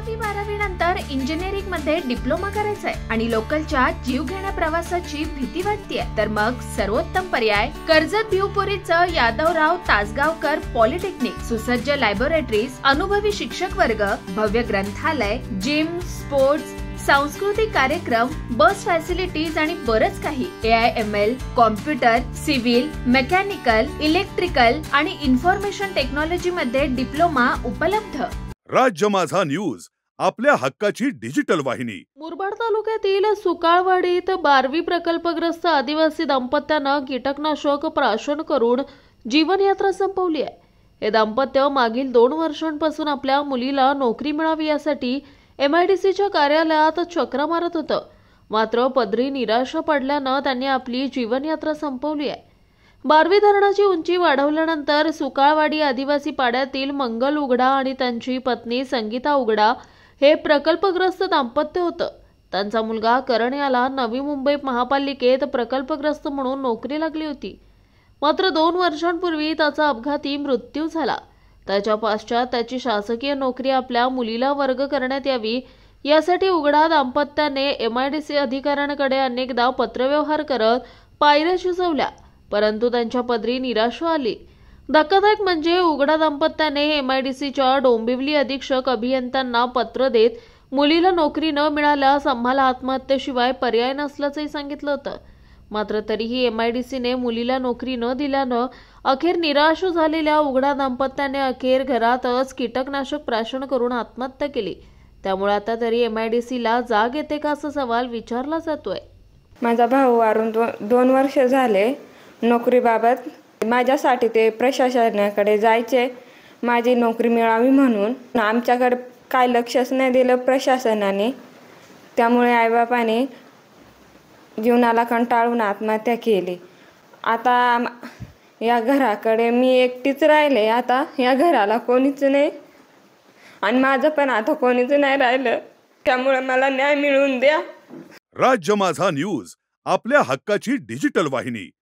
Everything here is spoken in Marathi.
10वी-12वी नंतर इंजिनिअरिंग मध्ये डिप्लोमा करायचंय आणि लोकलच्या जीवघेण्या प्रवासाची भीती वाटतेय, तर मग सर्वोत्तम पर्याय कर्जत भिवपुरीचं यादवराव तासगावकर पॉलिटेक्निक. सुसज्ज लॅबोरेटरीज, अनुभवी शिक्षक वर्ग, भव्य ग्रंथालय, जिम, स्पोर्ट्स, सांस्कृतिक कार्यक्रम, बस फॅसिलिटीज आणि बरंच काही. AIML, computer, civil, mechanical, electrical आणि इन्फॉर्मेशन टेक्नॉलॉजी मध्ये डिप्लोमा उपलब्ध. राज्य माझा न्यूज, आपल्या हक्काची डिजिटल वाहिनी. मुरबाड तालुक्यातील सुकाळवाडीत 12वी प्रकल्पग्रस्त आदिवासी दाम्पत्यानं कीटकनाशक प्राशन करून जीवनयात्रा संपवली आहे. हे दाम्पत्य मागील 2 वर्षांपासून आपल्या मुलीला नोकरी मिळावी यासाठी MIDCच्या कार्यालयात चक्रा मारत होतं. मात्र पदरी निराशा पडल्यानं त्यांनी आपली जीवनयात्रा संपवली आहे. 12वी धरणाची उंची वाढवल्यानंतर सुकाळवाडी आदिवासी पाड्यातील मंगल उघडा आणि त्यांची पत्नी संगीता उघडा हे प्रकल्पग्रस्त दाम्पत्य होतं. त्यांचा मुलगा करण याला नवी मुंबई महापालिकेत प्रकल्पग्रस्त म्हणून नोकरी लागली होती. मात्र 2 वर्षांपूर्वी त्याचा अपघाती मृत्यू झाला. त्याच्या पश्चात त्याची शासकीय नोकरी आपल्या मुलीला वर्ग करण्यात यावी यासाठी उघडा दाम्पत्याने MIDC अधिकाऱ्यांकडे अनेकदा पत्रव्यवहार करत पायऱ्या शिजवल्या, परंतु त्यांच्या पदरी निराशा आली. धक्कादायक म्हणजे उघडा दाम्पत्याने MIDCच्या डोंबिवली अधीक्षक अभियंत्यांना पत्र देत मुलीला नोकरी न मिळाल्यास आम्हाला आत्महत्येशिवाय पर्याय नसल्याचंही सांगितलं होतं. मात्र तरीही MIDCने मुलीला नोकरी न दिल्यानं अखेर निराश झालेल्या उघडा दाम्पत्याने अखेर घरातच कीटकनाशक प्राशन करून आत्महत्या केली. त्यामुळे आता तरी MIDCला जाग येते का असा सवाल विचारला जातोय. माझा भाऊ वारून 2 वर्ष झाले नोकरीबाबत. माझ्यासाठी ते प्रशासनाकडे जायचे, माझी नोकरी मिळावी म्हणून. आमच्याकडे काय लक्षच नाही दिलं प्रशासनाने. त्यामुळे आईबापाने जीवनाला कंटाळून आत्महत्या केली. आता या घराकडे मी एकटीच राहिले. आता या घराला कोणीच नाही आणि माझं पण आता कोणीच नाही राहिलं. त्यामुळे मला न्याय मिळवून द्या. राज्य माझा न्यूज, आपल्या हक्काची डिजिटल वाहिनी.